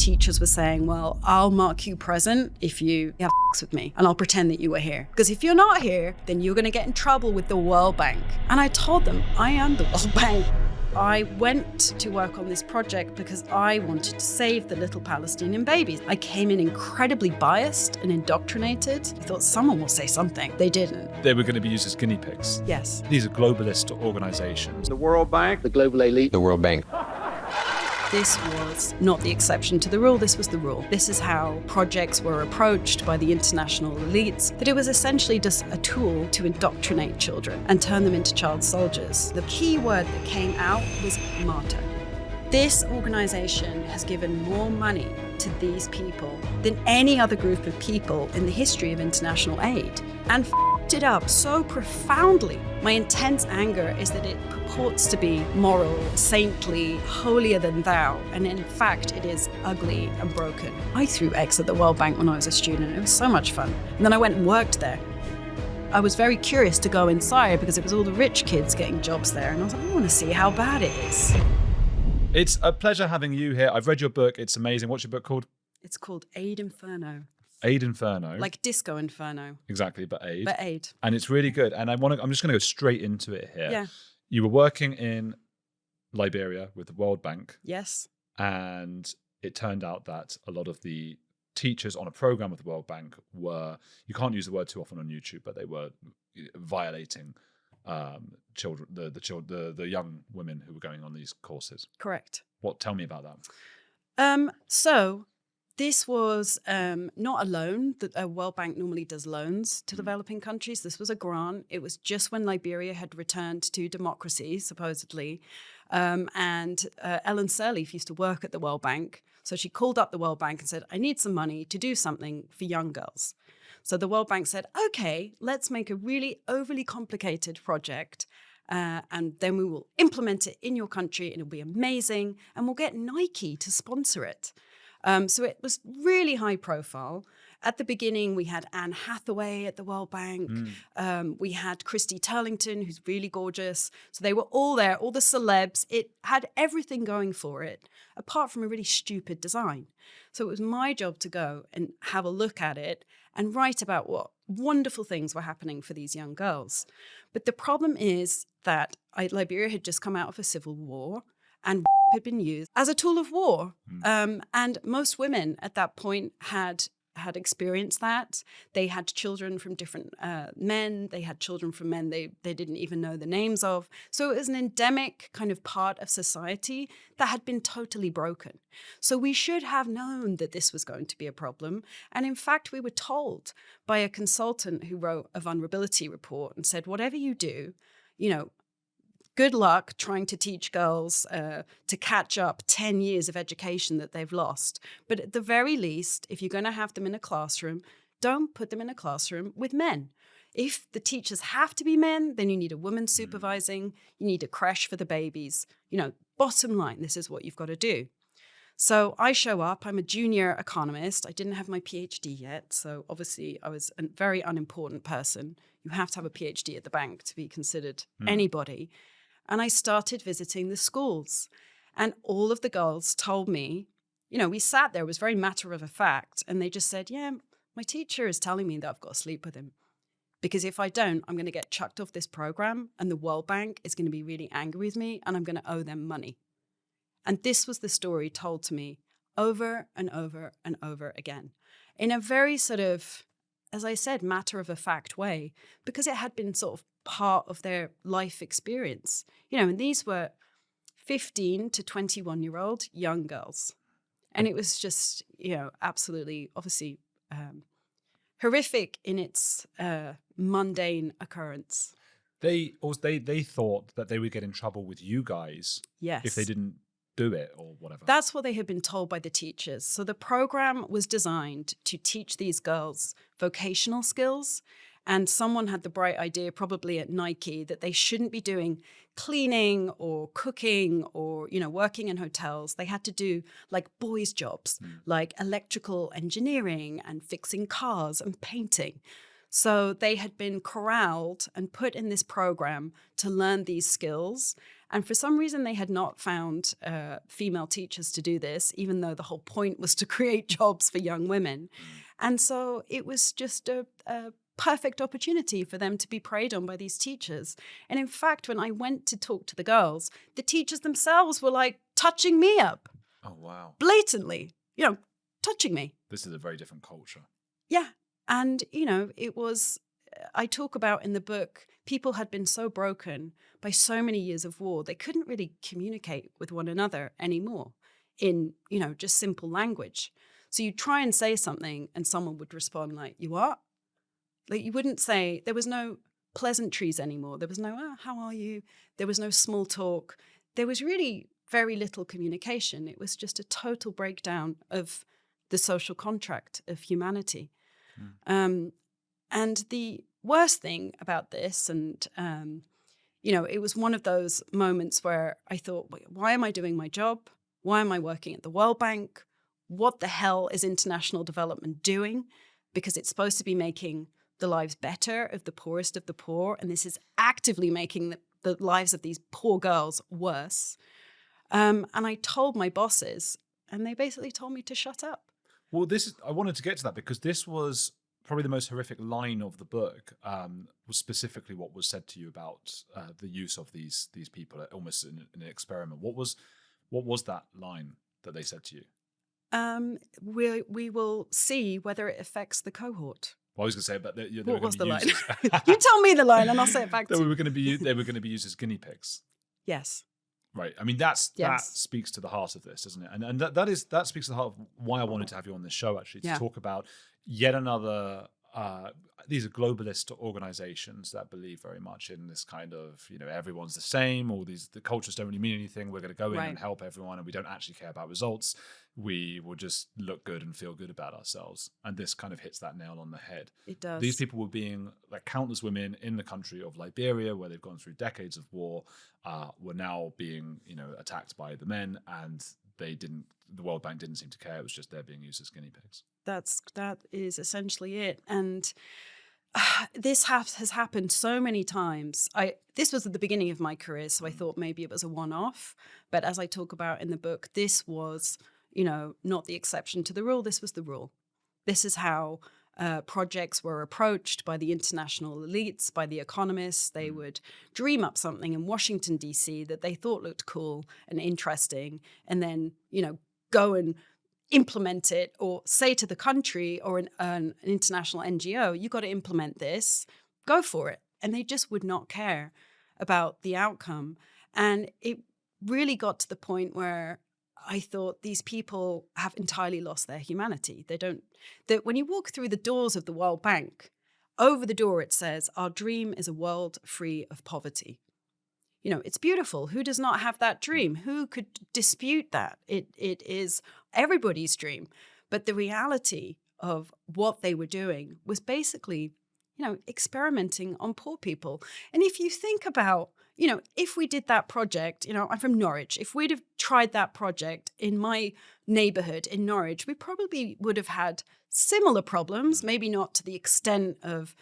teachers were saying, well, I'll mark you present if you have sex with me, and I'll pretend that you were here. Because if you're not here, then you're going to get in trouble with the World Bank. And I told them, I am the World Bank. I went to work on this project because I wanted to save the little Palestinian babies. I came in incredibly biased and indoctrinated. I thought someone will say something. They didn't. They were going to be used as guinea pigs. Yes. These are globalist organizations. The World Bank, the global elite, the World Bank. This was not the exception to the rule, this was the rule. This is how projects were approached by the international elites, that it was essentially just a tool to indoctrinate children and turn them into child soldiers. The key word that came out was martyr. This organization has given more money to these people than any other group of people in the history of international aid, and f***ed it up so profoundly. My intense anger is that it purports to be moral, saintly, holier than thou, and in fact it is ugly and broken. I threw eggs at the World Bank when I was a student. It was so much fun. And then I went and worked there. I was very curious to go inside because it was all the rich kids getting jobs there, and I was like, I want to see how bad it is. It's a pleasure having you here. I've read your book. It's amazing. What's your book called? It's called Aid Inferno. Aid Inferno. Like Disco Inferno. Exactly, but aid. But aid. And it's really good. And I'm just going to go straight into it here. Yeah. You were working in Liberia with the World Bank. Yes. And it turned out that a lot of the teachers on a program with the World Bank were, you can't use the word too often on YouTube, but they were violating children, the young women who were going on these courses. Correct. Tell me about that. So this was not a loan. The World Bank normally does loans to developing countries. This was a grant. It was just when Liberia had returned to democracy, supposedly. And Ellen Sirleaf used to work at the World Bank. So she called up the World Bank and said, I need some money to do something for young girls. So the World Bank said, okay, let's make a really overly complicated project. And then we will implement it in your country and it'll be amazing. And we'll get Nike to sponsor it. So it was really high profile. At the beginning, we had Anne Hathaway at the World Bank. We had Christy Turlington, who's really gorgeous. So they were all there, all the celebs. It had everything going for it, apart from a really stupid design. So it was my job to go and have a look at it and write about what wonderful things were happening for these young girls. But the problem is that Liberia had just come out of a civil war and had been used as a tool of war. And most women at that point had experienced that. They had children from different men. They had children from men they didn't even know the names of. So it was an endemic kind of part of society that had been totally broken. So we should have known that this was going to be a problem. And in fact, we were told by a consultant who wrote a vulnerability report and said, whatever you do, good luck trying to teach girls to catch up 10 years of education that they've lost. But at the very least, if you're going to have them in a classroom, don't put them in a classroom with men. If the teachers have to be men, then you need a woman supervising. You need a creche for the babies. Bottom line, this is what you've got to do. So I show up. I'm a junior economist. I didn't have my PhD yet. So obviously I was a very unimportant person. You have to have a PhD at the bank to be considered anybody. And I started visiting the schools. And all of the girls told me, we sat there, it was very matter of a fact. And they just said, yeah, my teacher is telling me that I've got to sleep with him. Because if I don't, I'm going to get chucked off this program and the World Bank is going to be really angry with me and I'm going to owe them money. And this was the story told to me over and over and over again in a very sort of, as I said, matter of a fact way, because it had been sort of part of their life experience. And these were 15 to 21-year-old young girls. And it was just, absolutely, obviously, horrific in its mundane occurrence. They thought that they would get in trouble with you guys if they didn't do it or whatever. That's what they had been told by the teachers. So the program was designed to teach these girls vocational skills. And someone had the bright idea, probably at Nike, that they shouldn't be doing cleaning or cooking or, working in hotels. They had to do like boys' jobs, like electrical engineering and fixing cars and painting. So they had been corralled and put in this program to learn these skills. And for some reason, they had not found female teachers to do this, even though the whole point was to create jobs for young women. And so it was just a perfect opportunity for them to be preyed on by these teachers. And in fact, when I went to talk to the girls, the teachers themselves were like touching me up. Oh, wow. Blatantly, touching me. This is a very different culture. Yeah. And, it was, I talk about in the book, people had been so broken by so many years of war, they couldn't really communicate with one another anymore in, just simple language. So you try and say something and someone would respond like, you what? Like you wouldn't say, there was no pleasantries anymore. There was no, how are you? There was no small talk. There was really very little communication. It was just a total breakdown of the social contract of humanity. And the worst thing about this, and, it was one of those moments where I thought, why am I doing my job? Why am I working at the World Bank? What the hell is international development doing? Because it's supposed to be making the lives better of the poorest of the poor. And this is actively making the lives of these poor girls worse. And I told my bosses, and they basically told me to shut up. Well, I wanted to get to that because this was probably the most horrific line of the book, was specifically what was said to you about the use of these people, almost in an experiment. What was that line that they said to you? We will see whether it affects the cohort. Well, I was going to say, but what was the line? You tell me the line, and I'll say it back to you. They were going to be used as guinea pigs. Yes. Right. I mean, that speaks to the heart of this, doesn't it? And that speaks to the heart of why I wanted to have you on this show, actually, to talk about yet another. These are globalist organizations that believe very much in this kind of, everyone's the same. All the cultures don't really mean anything. We're going to go in and help everyone, and we don't actually care about results. We will just look good and feel good about ourselves. And this kind of hits that nail on the head. It does. These people were being, like countless women in the country of Liberia, where they've gone through decades of war, were now being, attacked by the men, and the World Bank didn't seem to care. It was just they're being used as guinea pigs. That is essentially it. And this has happened so many times. This was at the beginning of my career, so I thought maybe it was a one-off. But as I talk about in the book, this was, not the exception to the rule. This was the rule. This is how projects were approached by the international elites, by the economists. They would dream up something in Washington, D.C. that they thought looked cool and interesting, and then, go and implement it, or say to the country or an international NGO, you got to implement this, go for it. And they just would not care about the outcome. And it really got to the point where I thought these people have entirely lost their humanity. That when you walk through the doors of the World Bank, over the door it says, our dream is a world free of poverty. It's beautiful. Who does not have that dream? Who could dispute that? It is everybody's dream. But the reality of what they were doing was basically, experimenting on poor people. And if you think about, if we did that project, I'm from Norwich. If we'd have tried that project in my neighborhood in Norwich, we probably would have had similar problems, maybe not to the extent of,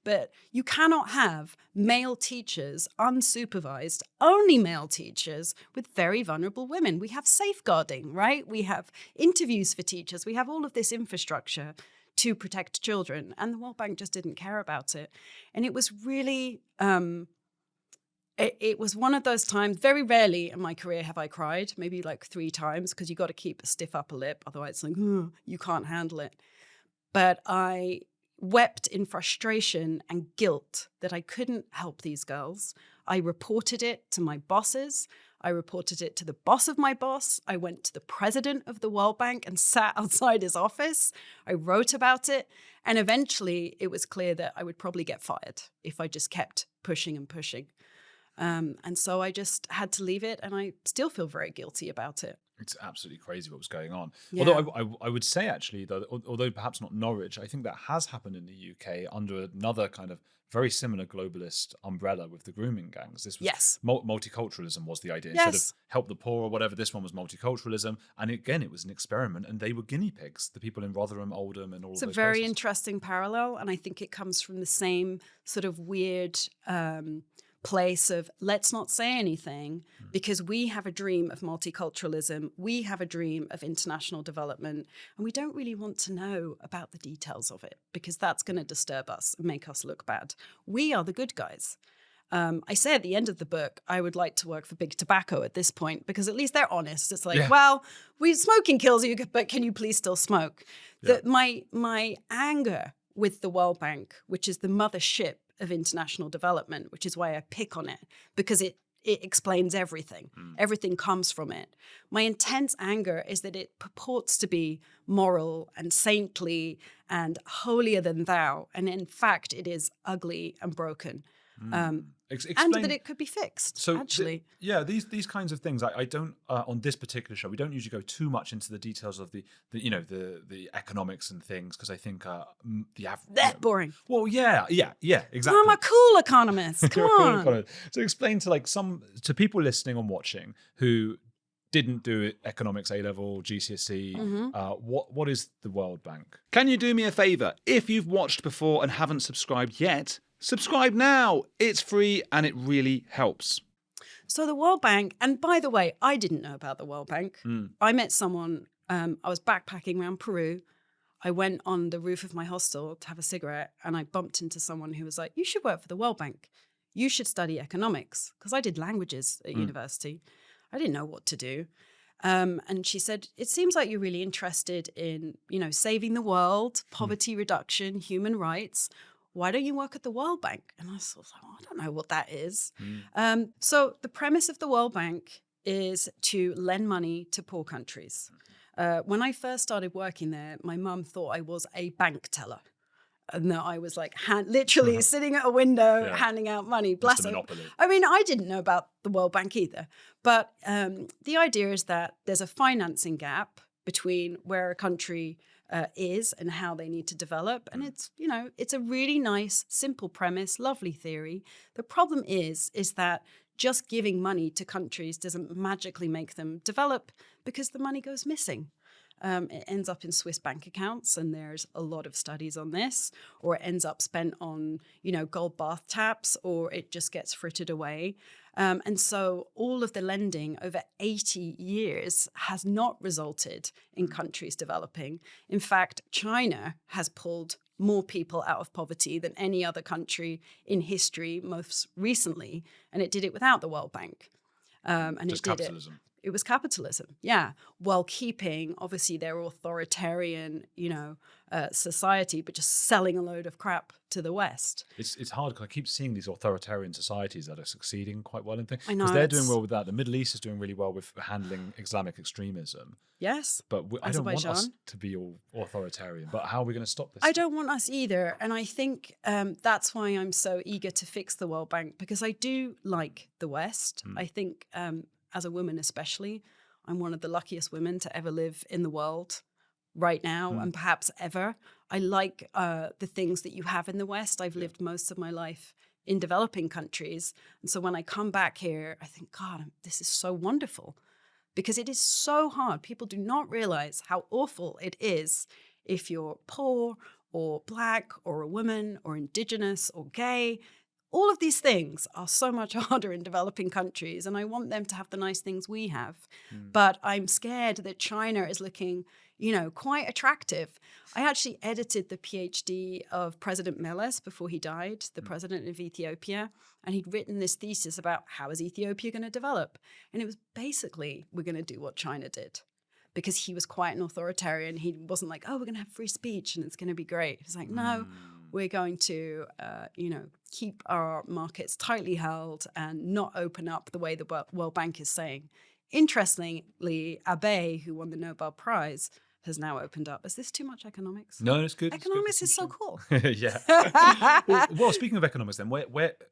but you cannot have male teachers, unsupervised, only male teachers with very vulnerable women. We have safeguarding, right? We have interviews for teachers. We have all of this infrastructure to protect children. And the World Bank just didn't care about it. And it was really, it was one of those times, very rarely in my career have I cried, maybe like 3 times, because you got to keep a stiff upper lip. Otherwise it's like, you can't handle it. But I wept in frustration and guilt that I couldn't help these girls. I reported it to my bosses. I reported it to the boss of my boss. I went to the president of the World Bank and sat outside his office. I wrote about it. And eventually it was clear that I would probably get fired if I just kept pushing and pushing. And so I just had to leave it. And I still feel very guilty about it. It's absolutely crazy what was going on. Yeah. Although I would say actually, though, although perhaps not Norwich, I think that has happened in the UK under another kind of very similar globalist umbrella with the grooming gangs. This was Yes. multiculturalism was the idea. Yes. Instead of help the poor or whatever, this one was multiculturalism. And again, it was an experiment, and they were guinea pigs, the people in Rotherham, Oldham, and all of those It's a very places. interesting parallel, and I think it comes from the same sort of weird place of let's not say anything because we have a dream of multiculturalism, we have a dream of international development, and we don't really want to know about the details of it because that's going to disturb us and make us look bad. We are the good guys. I say at the end of the book, I would like to work for Big Tobacco at this point because at least they're honest. It's like, well, smoking kills you, but can you please still smoke? Yeah. My anger with the World Bank, which is the mothership of international development, which is why I pick on it, because it explains everything. Everything comes from it. My intense anger is that it purports to be moral and saintly and holier than thou, and in fact, it is ugly and broken. And that it could be fixed. So, actually, these kinds of things. I don't on this particular show. We don't usually go too much into the details of the economics and things because I think they're boring. Well, yeah, exactly. I'm a cool economist. Come on. So explain to people listening and watching who didn't do economics A-level, GCSE, what is the World Bank? Can you do me a favour? If you've watched before and haven't subscribed yet, subscribe now. It's free and it really helps. So the World Bank, and by the way, I didn't know about the World Bank. I met someone, I was backpacking around Peru. I went on the roof of my hostel to have a cigarette and I bumped into someone who was like, you should work for the World Bank. You should study economics. Because I did languages at university. I didn't know what to do. And she said, it seems like you're really interested in, saving the world, poverty reduction, human rights. Why don't you work at the World Bank? And I was like, I don't know what that is. So the premise of the World Bank is to lend money to poor countries. When I first started working there, my mum thought I was a bank teller. And that I was like literally sitting at a window handing out money. Bless her. I mean, I didn't know about the World Bank either. But the idea is that there's a financing gap between where a country is and how they need to develop. And it's a really nice, simple premise, lovely theory. The problem is that just giving money to countries doesn't magically make them develop because the money goes missing. It ends up in Swiss bank accounts, and there's a lot of studies on this, or it ends up spent on, gold bath taps, or it just gets frittered away. And so all of the lending over 80 years has not resulted in countries developing. In fact, China has pulled more people out of poverty than any other country in history most recently, and it did it without the World Bank. And just it did capitalism. It was capitalism, while keeping, obviously, their authoritarian, society, but just selling a load of crap to the West. It's hard because I keep seeing these authoritarian societies that are succeeding quite well in things. I know. Because they're doing well with that. The Middle East is doing really well with handling Islamic extremism. Yes. But I don't want us to be all authoritarian. But how are we going to stop this? I don't want us either. And I think that's why I'm so eager to fix the World Bank, because I do like the West. I think as a woman especially, I'm one of the luckiest women to ever live in the world right now and perhaps ever. I like the things that you have in the West. I've lived most of my life in developing countries. And so when I come back here, I think, God, this is so wonderful, because it is so hard. People do not realize how awful it is if you're poor or Black or a woman or Indigenous or gay. All of these things are so much harder in developing countries, and I want them to have the nice things we have. But I'm scared that China is looking, quite attractive. I actually edited the PhD of President Meles before he died, the president of Ethiopia, and he'd written this thesis about how is Ethiopia going to develop. And it was basically, we're going to do what China did. Because he was quite an authoritarian. He wasn't like, oh, we're going to have free speech and it's going to be great. He's like, no, we're going to, keep our markets tightly held and not open up the way the World Bank is saying. Interestingly, Abe, who won the Nobel Prize, has now opened up. Is this too much economics? No, it's good. Economics is so cool. Yeah. well, speaking of economics then,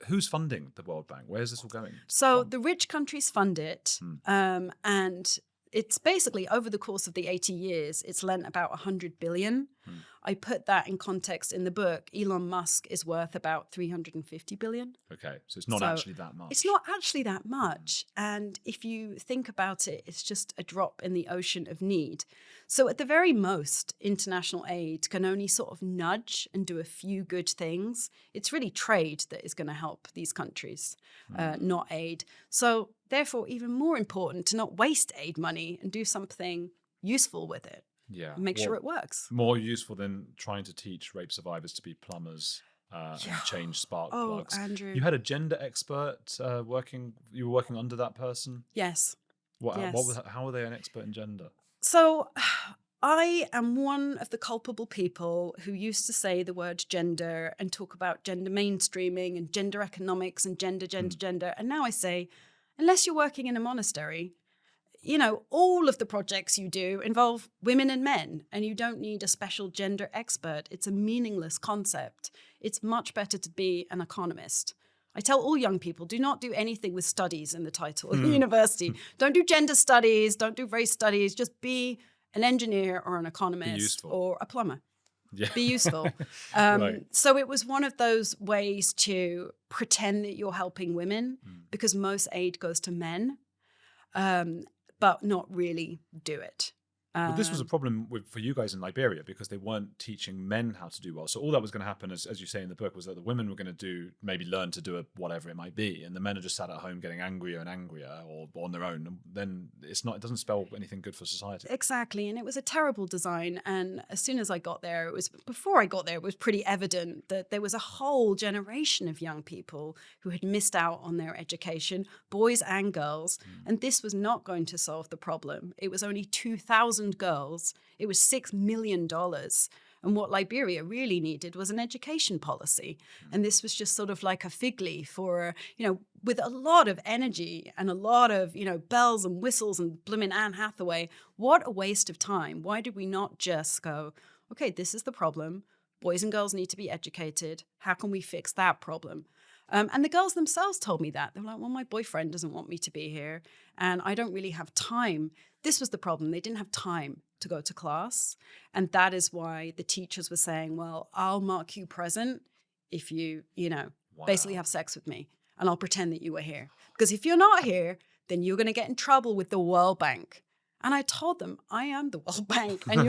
who's funding the World Bank? Where's this all going? So the rich countries fund it, and it's basically over the course of the 80 years, it's lent about 100 billion. I put that in context in the book. Elon Musk is worth about 350 billion. Okay, so it's not actually that much. It's not actually that much. And if you think about it, it's just a drop in the ocean of need. So at the very most, international aid can only sort of nudge and do a few good things. It's really trade that is going to help these countries, not aid. So therefore, even more important to not waste aid money and do something useful with it. Yeah. Make sure it works. More useful than trying to teach rape survivors to be plumbers and change spark plugs. Andrew. You had a gender expert working. You were working under that person. Yes. How were they an expert in gender? So I am one of the culpable people who used to say the word gender and talk about gender mainstreaming and gender economics and gender. And now I say, unless you're working in a monastery, all of the projects you do involve women and men, and you don't need a special gender expert. It's a meaningless concept. It's much better to be an economist. I tell all young people, do not do anything with studies in the title of university. Don't do gender studies, don't do race studies. Just be an engineer or an economist or a plumber. Yeah. Be useful. Right. So it was one of those ways to pretend that you're helping women because most aid goes to men. But not really do it. But this was a problem for you guys in Liberia because they weren't teaching men how to do well. So all that was going to happen, as you say in the book, was that the women were going to learn to do whatever it might be, and the men are just sat at home getting angrier and angrier or on their own. And then it doesn't spell anything good for society. Exactly, and it was a terrible design. And as soon as I got there, before I got there, it was pretty evident that there was a whole generation of young people who had missed out on their education, boys and girls, and this was not going to solve the problem. It was only 2,000 girls. It was $6 million. And what Liberia really needed was an education policy. And this was just sort of like a fig leaf for, with a lot of energy and a lot of, bells and whistles and blooming Anne Hathaway. What a waste of time. Why did we not just go, okay, this is the problem. Boys and girls need to be educated. How can we fix that problem? And the girls themselves told me that. They were like, well, my boyfriend doesn't want me to be here, and I don't really have time. This was the problem. They didn't have time to go to class. And that is why the teachers were saying, well, I'll mark you present if you, basically have sex with me, and I'll pretend that you were here. Because if you're not here, then you're going to get in trouble with the World Bank. And I told them, I am the World Bank, and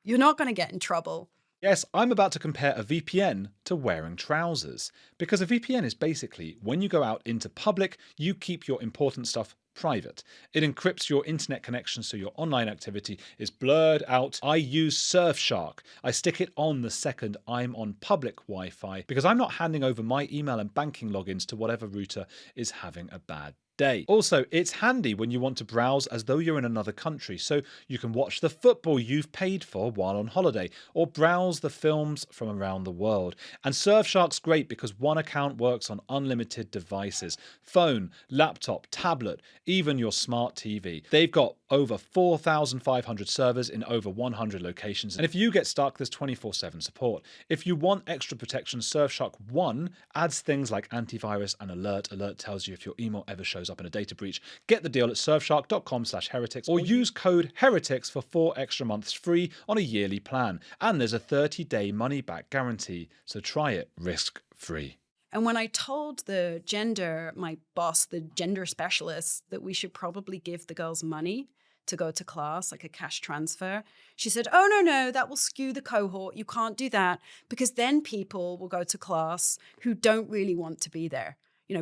you're not going to get in trouble. Yes, I'm about to compare a VPN to wearing trousers. Because a VPN is basically, when you go out into public, you keep your important stuff private. It encrypts your internet connection so your online activity is blurred out. I use Surfshark. I stick it on the second I'm on public Wi-Fi because I'm not handing over my email and banking logins to whatever router is having a bad day. Also, it's handy when you want to browse as though you're in another country, so you can watch the football you've paid for while on holiday, or browse the films from around the world. And Surfshark's great because one account works on unlimited devices: phone, laptop, tablet, even your smart TV. They've got over 4,500 servers in over 100 locations. And if you get stuck, there's 24/7 support. If you want extra protection, Surfshark One adds things like antivirus and alert. Alert tells you if your email ever shows up in a data breach. Get the deal at surfshark.com/heretics or use code heretics for 4 extra months free on a yearly plan. And there's a 30-day money-back guarantee, so try it risk-free. And when I told my boss, the gender specialist, that we should probably give the girls money to go to class, like a cash transfer, she said, oh, no, that will skew the cohort. You can't do that because then people will go to class who don't really want to be there.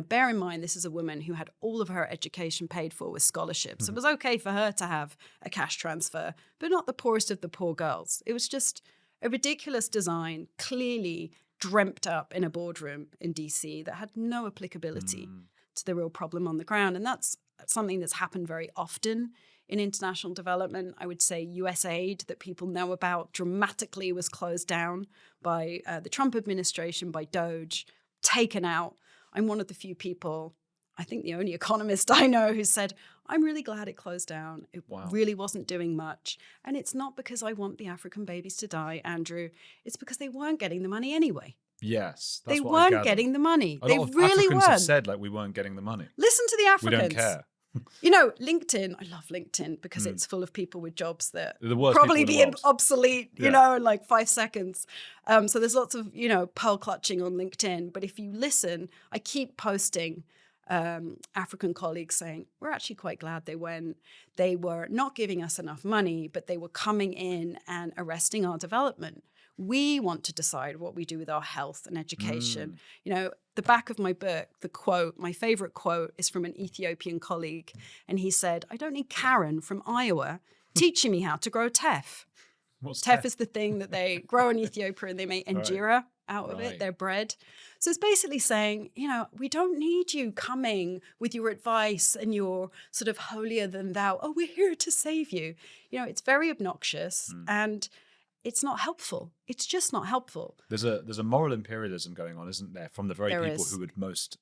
Bear in mind, this is a woman who had all of her education paid for with scholarships. It was okay for her to have a cash transfer, but not the poorest of the poor girls. It was just a ridiculous design, clearly dreamt up in a boardroom in DC that had no applicability to the real problem on the ground. And that's something that's happened very often in international development. I would say USAID, that people know about, dramatically was closed down by the Trump administration, by DOGE, taken out. I'm one of the few people, I think the only economist I know, who said, I'm really glad it closed down. It really wasn't doing much. And it's not because I want the African babies to die, Andrew. It's because they weren't getting the money anyway. Yes, that's what I gather. They weren't getting the money. A They lot of really Africans weren't. have said we weren't getting the money. Listen to the Africans. We don't care. LinkedIn, I love LinkedIn because it's full of people with jobs that The worst probably people in the be world. obsolete, Yeah. in like 5 seconds. So there's lots of, pearl clutching on LinkedIn. But if you listen, I keep posting African colleagues saying, we're actually quite glad they went. They were not giving us enough money, but they were coming in and arresting our development. We want to decide what we do with our health and education. The back of my book, the quote, my favorite quote is from an Ethiopian colleague. And he said, I don't need Karen from Iowa teaching me how to grow teff. What's Teff is the thing that they grow in Ethiopia and they make injera out of Right. it, their bread. So it's basically saying, we don't need you coming with your advice and your sort of holier than thou. Oh, we're here to save you. It's very obnoxious and it's not helpful. It's just not helpful. There's a moral imperialism going on, isn't there, from the very There people is. who would most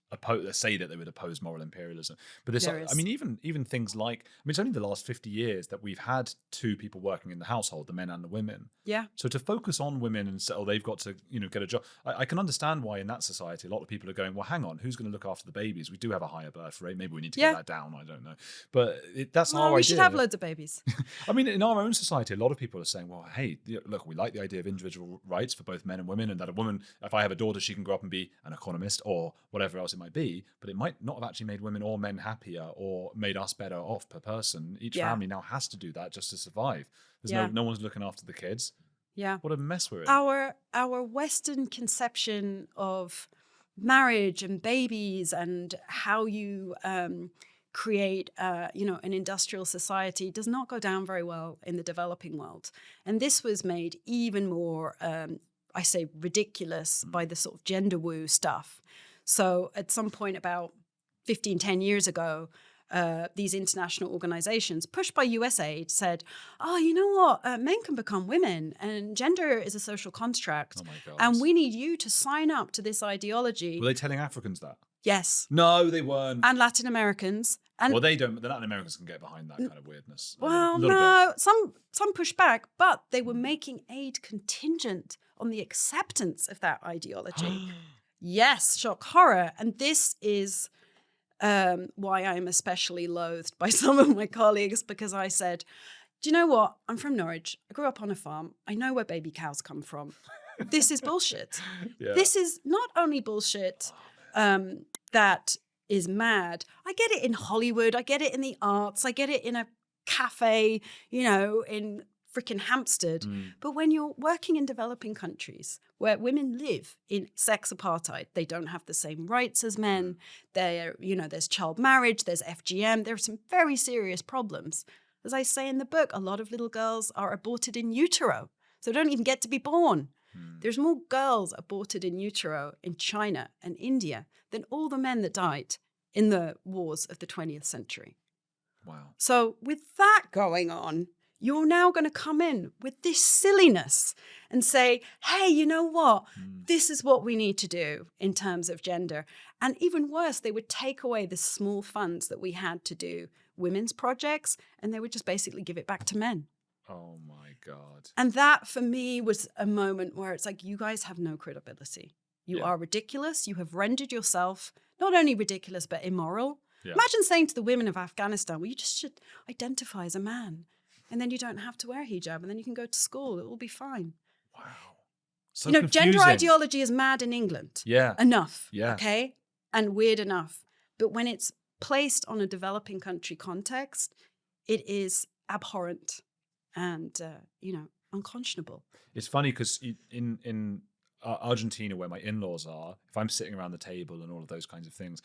say that they would oppose moral imperialism. But this, There is. I mean, even things like, it's only the last 50 years that we've had two people working in the household, the men and the women. Yeah. So to focus on women and say, oh, they've got to, get a job. I can understand why in that society a lot of people are going, well, hang on, who's going to look after the babies? We do have a higher birth rate. Maybe we need to get that down. I don't know. But that's our idea. We should have loads of babies. I mean, in our own society, a lot of people are saying, well, hey, look, we like the idea of individual rights for both men and women, and that a woman, if I have a daughter, she can grow up and be an economist or whatever else it might be, but it might not have actually made women or men happier or made us better off per person. Each family now has to do that just to survive. There's no one's looking after the kids. Yeah. What a mess we're in. Our Western conception of marriage and babies and how you create, an industrial society does not go down very well in the developing world. And this was made even more, I say, ridiculous by the sort of gender woo stuff. So at some point about 10 years ago, these international organizations pushed by USAID said, oh, you know what? Men can become women and gender is a social construct. Oh my God. And we need you to sign up to this ideology. Were they telling Africans that? Yes. No, they weren't. And Latin Americans. And Well, they don't. The Latin Americans can get behind that kind of weirdness. well, A little no, some push back, but they were making aid contingent on the acceptance of that ideology. Yes, shock horror. And this is why I'm especially loathed by some of my colleagues, because I said, do you know what? I'm from Norwich. I grew up on a farm. I know where baby cows come from. This is bullshit. Yeah. This is not only bullshit that is mad. I get it in Hollywood. I get it in the arts. I get it in a cafe, in freaking Hampstead. But when you're working in developing countries where women live in sex apartheid, they don't have the same rights as men. There's child marriage, there's FGM. There are some very serious problems. As I say in the book, a lot of little girls are aborted in utero, so don't even get to be born. There's more girls aborted in utero in China and India than all the men that died in the wars of the 20th century. Wow. So with that going on, you're now going to come in with this silliness and say, hey, you know what? This is what we need to do in terms of gender. And even worse, they would take away the small funds that we had to do women's projects, and they would just basically give it back to men. Oh my God. And that for me was a moment where it's like, you guys have no credibility. You are ridiculous. You have rendered yourself not only ridiculous, but immoral. Yeah. Imagine saying to the women of Afghanistan, well, you just should identify as a man. And then you don't have to wear hijab, and then you can go to school. It will be fine. Wow. So gender confusing. ideology is mad in England. Yeah. Enough. Yeah. Okay? And weird enough. But when it's placed on a developing country context, it is abhorrent and, unconscionable. It's funny because in Argentina, where my in-laws are, if I'm sitting around the table and all of those kinds of things,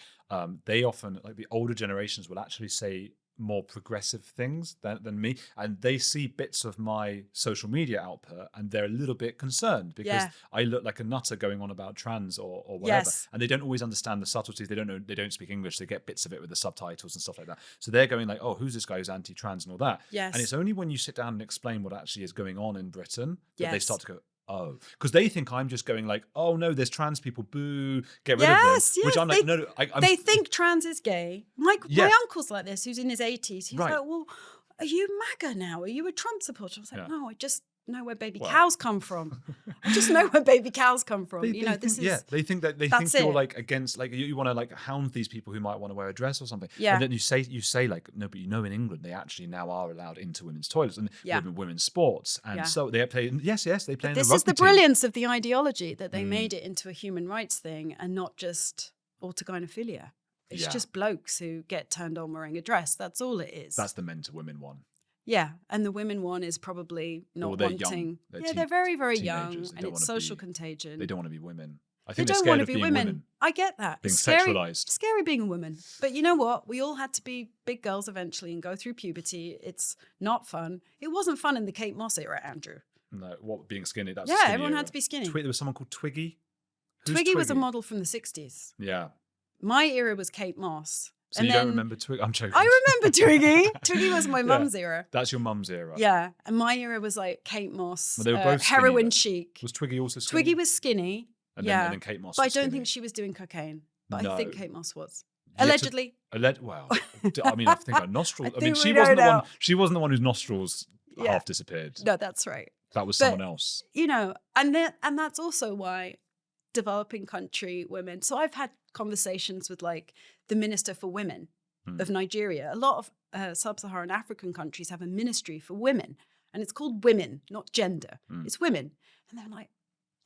they often, like the older generations, will actually say more progressive things than me, and they see bits of my social media output and they're a little bit concerned because I look like a nutter going on about trans or whatever, and they don't always understand the subtleties. They don't speak English. They get bits of it with the subtitles and stuff like that, so they're going like, oh, who's this guy who's anti-trans and all that. And it's only when you sit down and explain what actually is going on in Britain that they start to go, oh, because they think I'm just going like, oh no, there's trans people, boo, get rid of them. Which I'm like, no, they think trans is gay. My uncle's like this, who's in his 80s. He's like, well, are you MAGA now? Are you a Trump supporter? I was like, Yeah. no, I just know where baby Well. cows come from. I just know where baby cows come from. They This think, is they think that that's you're it. like against, like you want to like hound these people who might want to wear a dress or something. Yeah. And then you say like, no, but in England they actually now are allowed into women's toilets and Yeah. women's sports, and Yeah. so they play. Yes, they play in the This rugby is the team. brilliance of the ideology that they Mm. made it into a human rights thing and not just autogynephilia. It's Yeah. just blokes who get turned on wearing a dress. That's all it is. That's the men to women one. Yeah, and the women one is probably not Or they're wanting. young. They're very, very young, teenagers. They and don't it's wanna social be- contagion. They don't want to be women. I They think they're don't scared want to of be being women. I get that. being It's scary, sexualized. scary being a woman. But you know what? We all had to be big girls eventually and go through puberty. It's not fun. It wasn't fun in the Kate Moss era, Andrew. No, what being skinny? That's Yeah, skinny everyone era. had to be skinny. There was someone called Twiggy. Who's Twiggy was a Twiggy? model from the 60s. Yeah. My era was Kate Moss. So and you then don't remember Twiggy? I'm joking. I remember Twiggy. Twiggy was my mum's era. That's your mum's era. Yeah, and my era was like Kate Moss, Well, they were both skinny, heroin though. chic. Was Twiggy also skinny? Twiggy was skinny. and yeah, then, and then Kate Moss but I was don't skinny. think she was doing cocaine. But No. I think Kate Moss was. Yeah, Allegedly. Well, I mean, I think her nostrils. I I mean, think she we wasn't know the one. now. She wasn't the one whose nostrils Yeah. half disappeared. No, that's right. That was But- someone else. And that's also why developing country women. So I've had conversations with like the Minister for Women of Nigeria. A lot of sub-Saharan African countries have a ministry for women, and it's called women, not gender. It's women. And they're like,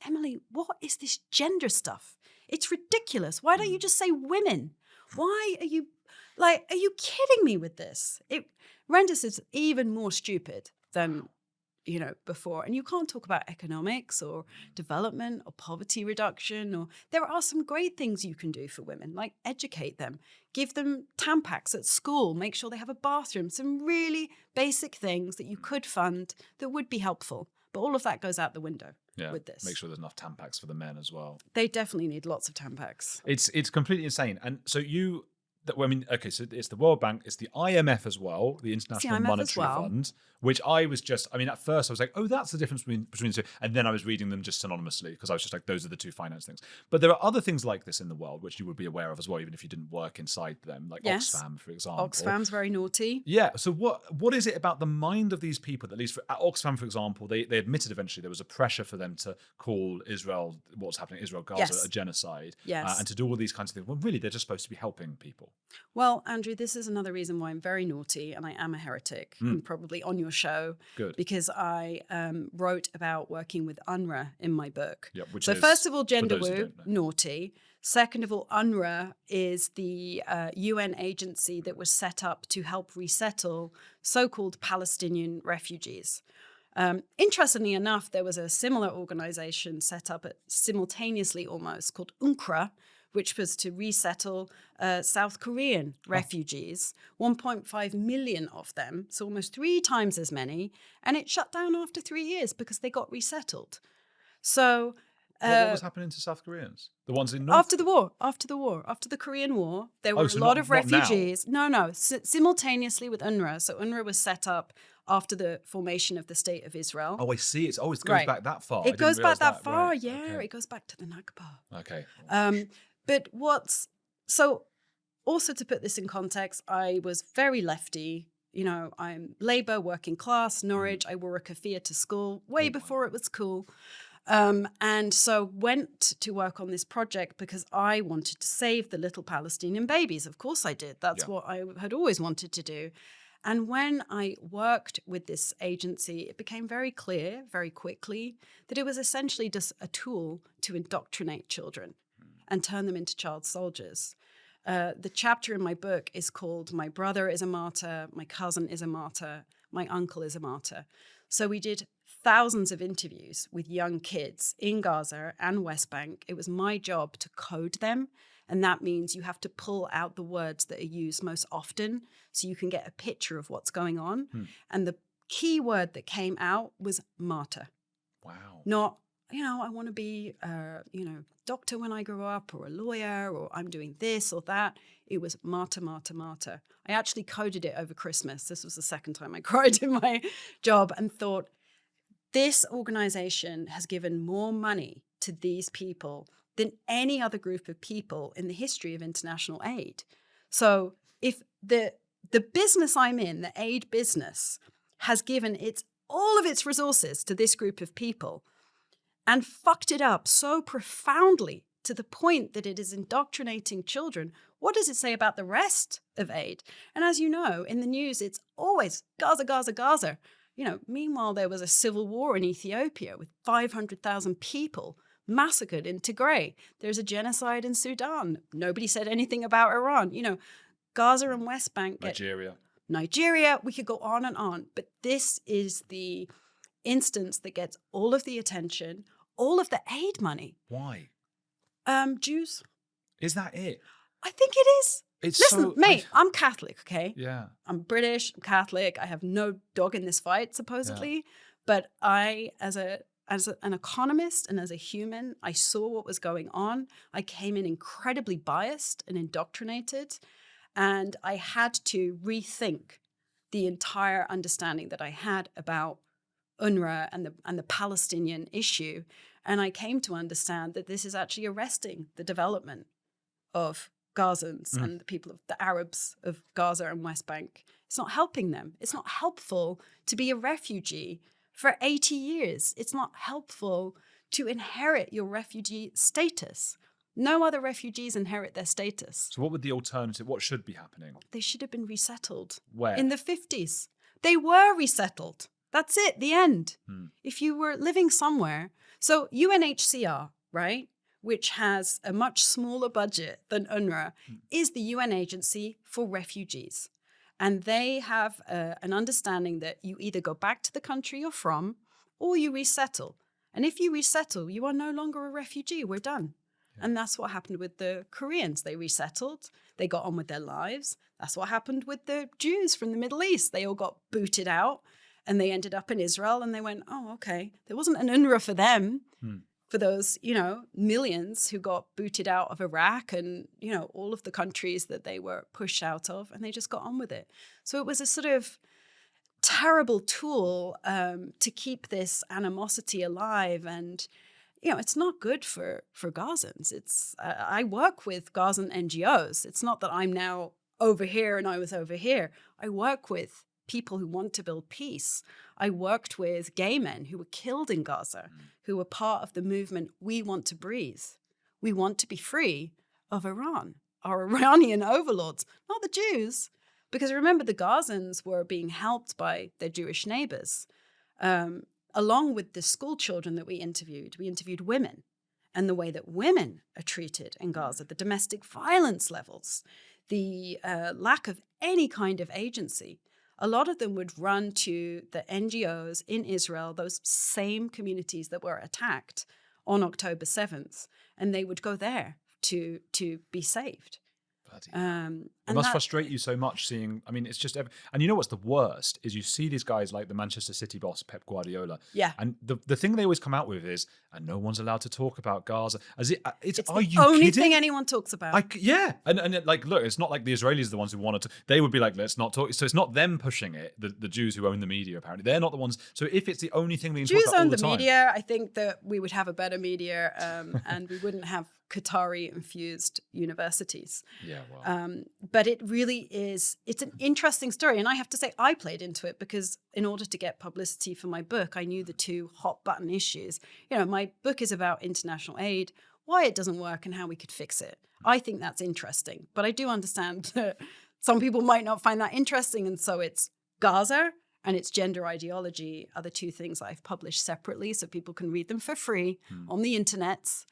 Emily, what is this gender stuff? It's ridiculous. Why don't you just say women? Why are you kidding me with this? It renders it even more stupid than before. And you can't talk about economics or development or poverty reduction, or there are some great things you can do for women, like educate them, give them Tampax at school, make sure they have a bathroom, some really basic things that you could fund that would be helpful. But all of that goes out the window with this. Make sure there's enough Tampax for the men as well. They definitely need lots of Tampax. It's completely insane. And so so it's the World Bank, it's the IMF as well, the International IMF Monetary as well. Fund, which I was just, at first I was like, oh, that's the difference between the two. And then I was reading them just synonymously because I was just like, those are the two finance things. But there are other things like this in the world, which you would be aware of as well, even if you didn't work inside them, like Yes. Oxfam, for example. Oxfam's very naughty. Yeah. So what is it about the mind of these people that, at least at Oxfam, for example, they admitted eventually there was a pressure for them to call Israel, what's happening, Israel, Gaza, Yes. a genocide. Yes. And to do all these kinds of things. Well, really, they're just supposed to be helping people. Well, Andrew, this is another reason why I'm very naughty and I am a heretic. I'm probably on your show. Good. Because I wrote about working with UNRWA in my book. Yep, which so is, first of all, for gender those who woo, don't know. naughty. Second of all, UNRWA is the UN agency that was set up to help resettle so-called Palestinian refugees. Interestingly enough, there was a similar organization set up simultaneously almost called UNRWA, which was to resettle South Korean refugees, 1.5 million of them, so almost 3 times as many, and it shut down after 3 years because they got resettled. So What was happening to South Koreans? The ones in North? after the war, after the Korean War, there were so a lot not- of not now? refugees. No, simultaneously with UNRWA. So UNRWA was set up after the formation of the State of Israel. Oh, I see. It goes Right. back that far. I It didn't goes realise back that far, Right. yeah. Okay. It goes back to the Nakba. Okay. But so also to put this in context, I was very lefty. I'm Labour, working class, Norwich. I wore a keffiyeh to school way before it was cool. And so went to work on this project because I wanted to save the little Palestinian babies. Of course I did. That's what I had always wanted to do. And when I worked with this agency, it became very clear very quickly that it was essentially just a tool to indoctrinate children and turn them into child soldiers. The chapter in my book is called My Brother is a Martyr, My Cousin is a Martyr, My Uncle is a Martyr. So we did thousands of interviews with young kids in Gaza and West Bank. It was my job to code them. And that means you have to pull out the words that are used most often so you can get a picture of what's going on. And the key word that came out was martyr. Wow. Not, I want to be, doctor when I grow up, or a lawyer, or I'm doing this or that. It was martyr, martyr, martyr. I actually coded it over Christmas. This was the second time I cried in my job and thought, this organization has given more money to these people than any other group of people in the history of international aid. So if the business I'm in, the aid business, has given all of its resources to this group of people and fucked it up so profoundly to the point that it is indoctrinating children. What does it say about the rest of aid? And as you know, in the news, it's always Gaza, Gaza, Gaza. Meanwhile, there was a civil war in Ethiopia with 500,000 people massacred in Tigray. There's a genocide in Sudan. Nobody said anything about Iran. Gaza and West Bank. Nigeria, we could go on and on. But this is the instance that gets all of the attention, all of the aid money. Why? Jews. Is that it? I think it is. Listen, mate, I'm Catholic, okay? Yeah. I'm British, I'm Catholic. I have no dog in this fight, supposedly. Yeah. But I, as an economist and as a human, I saw what was going on. I came in incredibly biased and indoctrinated. And I had to rethink the entire understanding that I had about UNRWA and the Palestinian issue. And I came to understand that this is actually arresting the development of Gazans and the people of the Arabs of Gaza and West Bank. It's not helping them. It's not helpful to be a refugee for 80 years. It's not helpful to inherit your refugee status. No other refugees inherit their status. So what would the alternative, what should be happening? They should have been resettled. Where? In the 50s. They were resettled. That's it, the end. If you were living somewhere. So UNHCR, right, which has a much smaller budget than UNRWA, is the UN agency for refugees. And they have an understanding that you either go back to the country you're from or you resettle. And if you resettle, you are no longer a refugee. We're done. Yeah. And that's what happened with the Koreans. They resettled. They got on with their lives. That's what happened with the Jews from the Middle East. They all got booted out and they ended up in Israel and they went, oh, okay. There wasn't an UNRWA for them. For those, millions who got booted out of Iraq and, all of the countries that they were pushed out of, and they just got on with it. So it was a sort of terrible tool to keep this animosity alive. And, it's not good for Gazans. It's I work with Gazan NGOs. It's not that I'm now over here and I was over here. I work with people who want to build peace. I worked with gay men who were killed in Gaza, who were part of the movement, we want to breathe. We want to be free of Iran, our Iranian overlords, not the Jews. Because remember, the Gazans were being helped by their Jewish neighbors. Along with the school children that we interviewed women and the way that women are treated in Gaza, the domestic violence levels, the lack of any kind of agency. A lot of them would run to the NGOs in Israel, those same communities that were attacked on October 7th, and they would go there to be saved. It must frustrate you so much seeing, it's just, and you know what's the worst is you see these guys like the Manchester City boss, Pep Guardiola. Yeah. And the thing they always come out with is, and no one's allowed to talk about Gaza. It's are the you only kidding? thing anyone talks about. Yeah. And look, it's not like the Israelis are the ones who wanted to, they would be like, let's not talk. So it's not them pushing it, the Jews who own the media, apparently. They're not the ones. So if it's the only thing they Jews talk about own all the media, I think that we would have a better media and we wouldn't have Qatari-infused universities. Yeah, well. But it really is, it's an interesting story. And I have to say, I played into it because in order to get publicity for my book, I knew the two hot button issues. My book is about international aid, why it doesn't work and how we could fix it. I think that's interesting. But I do understand that some people might not find that interesting. And so it's Gaza and its gender ideology are the two things I've published separately so people can read them for free on the internets.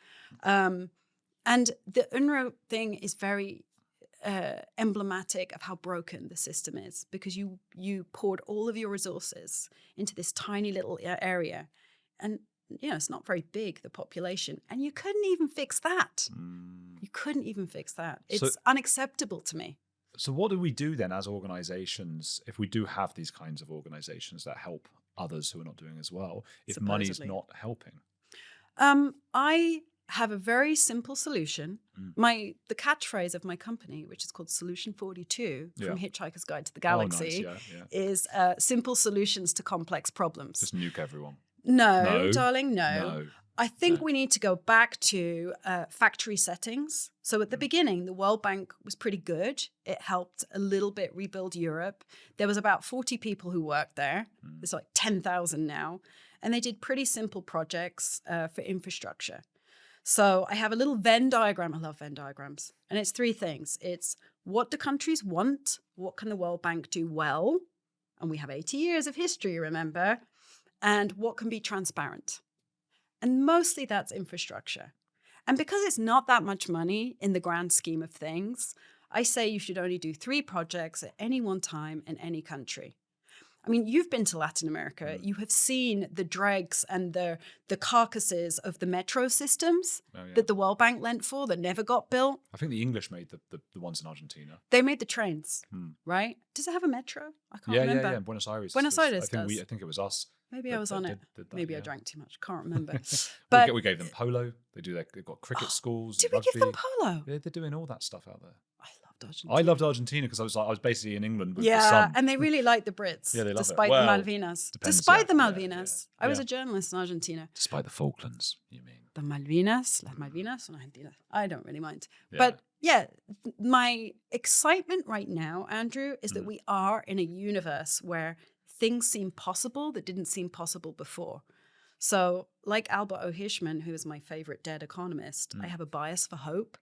And the UNRWA thing is very emblematic of how broken the system is because you poured all of your resources into this tiny little area. And, it's not very big, the population. And you couldn't even fix that. You couldn't even fix that. It's unacceptable to me. So what do we do then as organizations if we do have these kinds of organizations that help others who are not doing as well, if money is not helping? I have a very simple solution. The catchphrase of my company, which is called Solution 42 from Hitchhiker's Guide to the Galaxy, is simple solutions to complex problems. Just nuke everyone. No, darling, no. I think we need to go back to factory settings. So at the beginning, the World Bank was pretty good. It helped a little bit rebuild Europe. There was about 40 people who worked there. There's like 10,000 now. And they did pretty simple projects for infrastructure. So I have a little Venn diagram. I love Venn diagrams. And it's 3 things. It's what do countries want? What can the World Bank do well? And we have 80 years of history, remember? And what can be transparent? And mostly that's infrastructure. And because it's not that much money in the grand scheme of things, I say you should only do 3 projects at any one time in any country. I mean, you've been to Latin America. You have seen the dregs and the carcasses of the metro systems that the World Bank lent for that never got built. I think the English made the ones in Argentina. They made the trains, right? Does it have a metro? I can't remember. Yeah, in Buenos Aires. Buenos Aires I think it was us. Maybe I was on it. Did that, Maybe I yeah. drank too much. Can't remember. But we gave them polo. They've got cricket schools. did we rugby. give them polo? They're doing all that stuff out there. I loved Argentina. I loved Argentina because I was basically in England with the sun. And they really like the Brits. Yeah, they love it. despite Well, the Malvinas. depends, Despite the yeah, Malvinas. yeah. I was Yeah. a journalist in Argentina. Despite the Falklands, you mean? The Malvinas, las Malvinas, Argentina. I don't really mind. Yeah. But yeah, my excitement right now, Andrew, is that we are in a universe where things seem possible that didn't seem possible before. So like Albert O. Hirschman, who is my favorite dead economist, I have a bias for hope.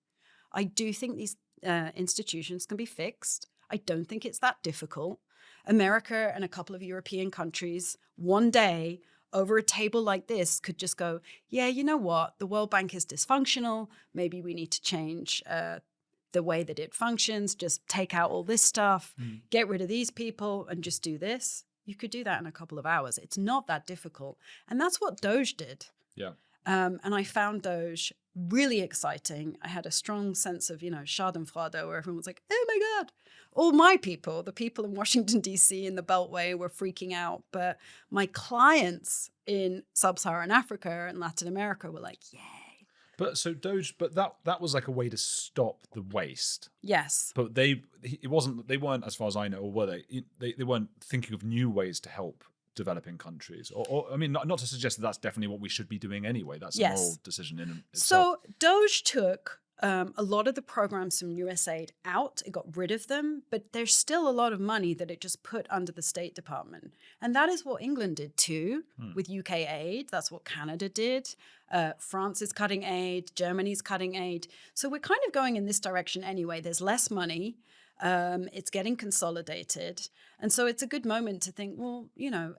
I do think these institutions can be fixed. I don't think it's that difficult. America and a couple of European countries one day over a table like this could just go, yeah, you know what? The World Bank is dysfunctional. Maybe we need to change the way that it functions. Just take out all this stuff, get rid of these people and just do this. You could do that in a couple of hours. It's not that difficult. And that's what Doge did. Yeah. And I found Doge really exciting. I had a strong sense of, schadenfreude, where everyone was like, oh my God, all my people, the people in Washington, D.C. in the Beltway were freaking out. But my clients in Sub-Saharan Africa and Latin America were like, yay. But so Doge, that was like a way to stop the waste. Yes. But they weren't, as far as I know, or were they? They weren't thinking of new ways to help developing countries. Or I mean, not to suggest that that's definitely what we should be doing anyway. That's a moral decision in itself. So Doge took a lot of the programs from USAID out. It got rid of them, but there's still a lot of money that it just put under the State Department. And that is what England did too with UK aid. That's what Canada did. France is cutting aid. Germany's cutting aid. So we're kind of going in this direction anyway. There's less money. It's getting consolidated. And so it's a good moment to think, well,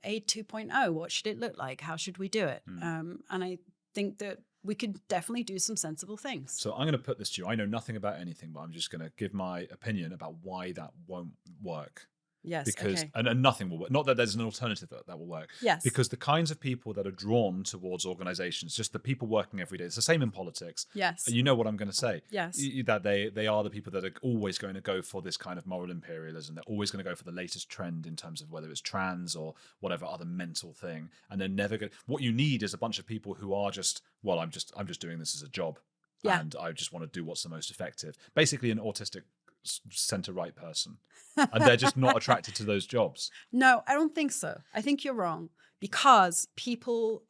aid 2.0, what should it look like? How should we do it? And I think that we could definitely do some sensible things. So I'm going to put this to you. I know nothing about anything, but I'm just going to give my opinion about why that won't work. Yes. Because okay. and nothing will work. Not that there's an alternative that will work. Yes. Because the kinds of people that are drawn towards organizations, just the people working every day, it's the same in politics. Yes. You know what I'm going to say. Yes. That they are the people that are always going to go for this kind of moral imperialism. They're always going to go for the latest trend in terms of whether it's trans or whatever other mental thing. And they're never going. What you need is a bunch of people who are just, well, I'm just doing this as a job. Yeah. And I just want to do what's the most effective. Basically, an autistic center-right person, and they're just not attracted to those jobs. No, I don't think so. I think you're wrong, because people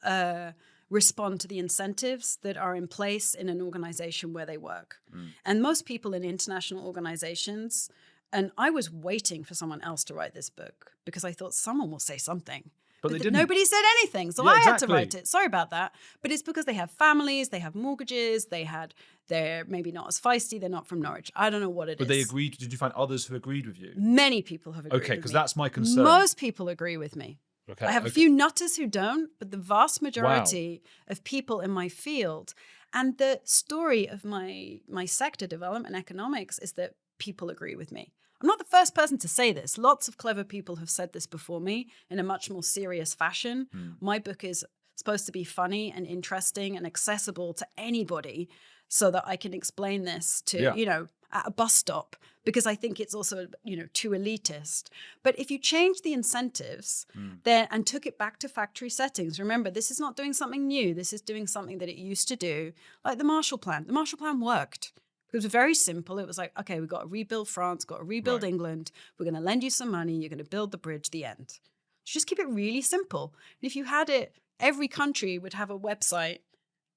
respond to the incentives that are in place in an organization where they work. And most people in international organizations, and I was waiting for someone else to write this book because I thought someone will say something. But they didn't. Nobody said anything, so Yeah, I had to exactly. write it. Sorry about that. But it's because they have families, they have mortgages, they're maybe not as feisty, they're not from Norwich. I don't know what it is. But they agreed. Did you find others who agreed with you? Many people have agreed Okay, with because me. that's my concern. Most people agree with me. Okay, I have a few nutters who don't, but the vast majority of people in my field, and the story of my sector, development economics, is that people agree with me. I'm not the first person to say this. Lots of clever people have said this before me in a much more serious fashion. My book is supposed to be funny and interesting and accessible to anybody so that I can explain this to, at a bus stop, because I think it's also, too elitist. But if you change the incentives then and took it back to factory settings, remember, this is not doing something new. This is doing something that it used to do, like the Marshall Plan. The Marshall Plan worked. It was very simple. It was like, okay, we've got to rebuild France, got to rebuild England. We're going to lend you some money. You're going to build the bridge, the end. Just keep it really simple. And if you had it, every country would have a website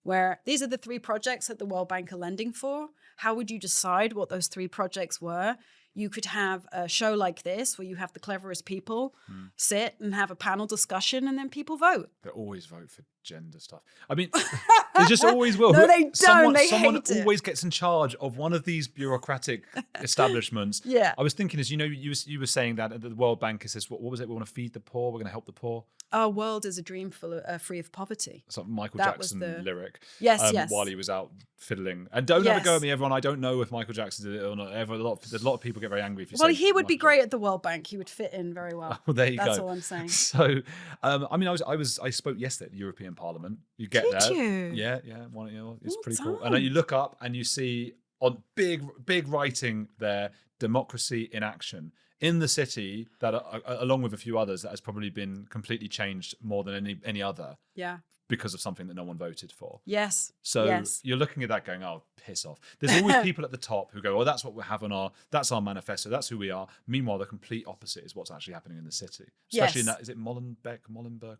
where these are the 3 projects that the World Bank are lending for. How would you decide what those 3 projects were? You could have a show like this where you have the cleverest people sit and have a panel discussion and then people vote. They always vote for gender stuff. I mean, they just always will. No, they don't. Someone hate it. always gets in charge of one of these bureaucratic establishments. Yeah. I was thinking, as you know, you were saying that at the World Bank says, what was it? We want to feed the poor. We're going to help the poor. Our world is a dream free of poverty. It's like Michael That was Jackson lyric. Yes. While he was out fiddling. And don't ever go at me, everyone. I don't know if Michael Jackson did it or not. A lot of people get very angry if you say. Well, he would be Michael great at the World Bank. He would fit in very well. Well, there you That's go. all I'm saying. So, I mean, I spoke yesterday at the European Parliament. You get Did there. you? Yeah. It's Well pretty cool. done. And then you look up and you see on big writing there, democracy in action in the city that, along with a few others, that has probably been completely changed more than any other. Yeah. Because of something that no one voted for. Yes. So yes. you're looking at that going, oh, piss off. There's always people at the top who go, oh, that's what we have that's our manifesto, that's who we are. Meanwhile, the complete opposite is what's actually happening in the city. Especially in that, is it Molenbeek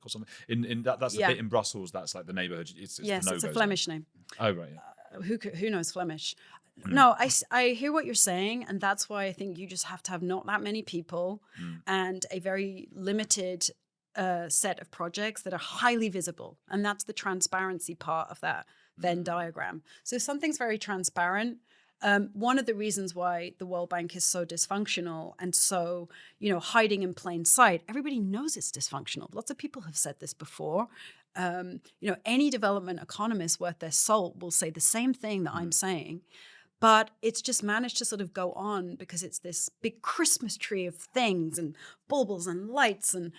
or something? That's the bit in Brussels, that's like the neighbourhood. It's it's a Flemish name. Oh, right, yeah. Who knows Flemish? No, I hear what you're saying, and that's why I think you just have to have not that many people and a very limited set of projects that are highly visible. And that's the transparency part of that Venn diagram. So if something's very transparent, one of the reasons why the World Bank is so dysfunctional and so, hiding in plain sight, everybody knows it's dysfunctional. Lots of people have said this before. Any development economist worth their salt will say the same thing that I'm saying. But it's just managed to sort of go on because it's this big Christmas tree of things and baubles and lights. And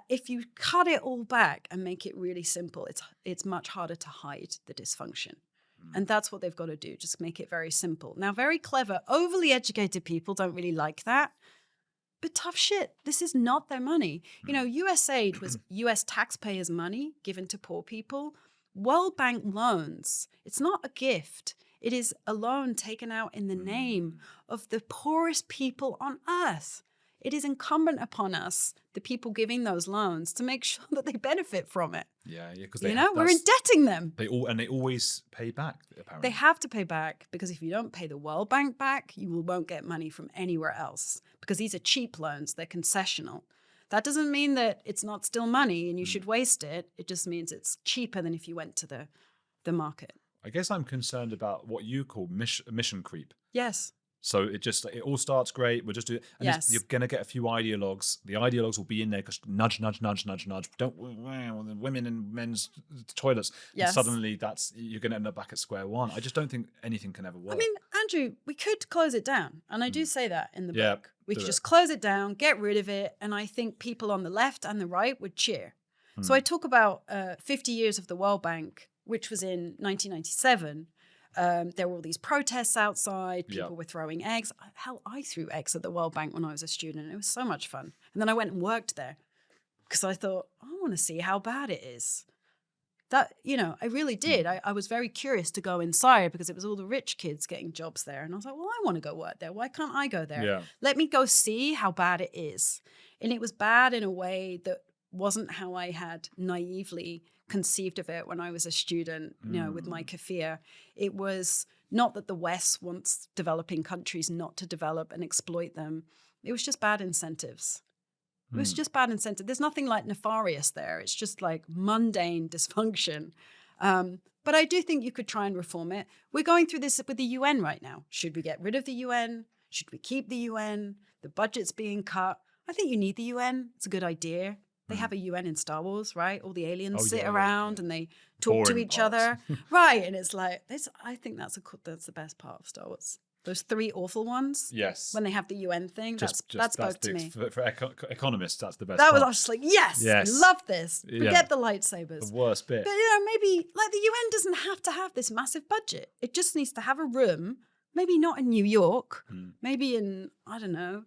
if you cut it all back and make it really simple, it's much harder to hide the dysfunction. And that's what they've got to do, just make it very simple. Now, very clever, overly educated people don't really like that. But tough shit, this is not their money. USAID was US taxpayers' money given to poor people. World Bank loans, it's not a gift. It is a loan taken out in the name of the poorest people on earth. It is incumbent upon us, the people giving those loans, to make sure that they benefit from it. Yeah, because we're indebting them. They always pay back, apparently. They have to pay back, because if you don't pay the World Bank back, you won't get money from anywhere else, because these are cheap loans, they're concessional. That doesn't mean that it's not still money and you should waste it. It just means it's cheaper than if you went to the market. I guess I'm concerned about what you call mission creep. Yes. So it all starts great. We'll just do it. And you're going to get a few ideologues. The ideologues will be in there because nudge. Don't women in men's toilets. Yes. And suddenly you're going to end up back at square one. I just don't think anything can ever work. I mean, Andrew, we could close it down. And I do say that in the book. We could it. just close it down, get rid of it. And I think people on the left and the right would cheer. So I talk about 50 years of the World Bank, which was in 1997. There were all these protests outside. People were throwing eggs. Hell, I threw eggs at the World Bank when I was a student. It was so much fun. And then I went and worked there because I thought, I want to see how bad it is. That, I really did. I was very curious to go inside because it was all the rich kids getting jobs there. And I was like, well, I want to go work there. Why can't I go there? Yeah. Let me go see how bad it is. And it was bad in a way that wasn't how I had naively conceived of it when I was a student, with my kafir. It was not that the West wants developing countries not to develop and exploit them. It was just bad incentives. It was just bad incentive. There's nothing like nefarious there. It's just like mundane dysfunction. But I do think you could try and reform it. We're going through this with the UN right now. Should we get rid of the UN? Should we keep the UN? The budget's being cut. I think you need the UN. It's a good idea. They have a UN in Star Wars, right? All the aliens sit around and they talk to each other. Right. And it's like, I think that's the best part of Star Wars. Those 3 awful ones. Yes. When they have the UN thing, that spoke to me. For economists, that's the best part. I was just like, yes, I love this. Forget the lightsabers. The worst bit. But, maybe like the UN doesn't have to have this massive budget. It just needs to have a room, maybe not in New York, maybe in, I don't know,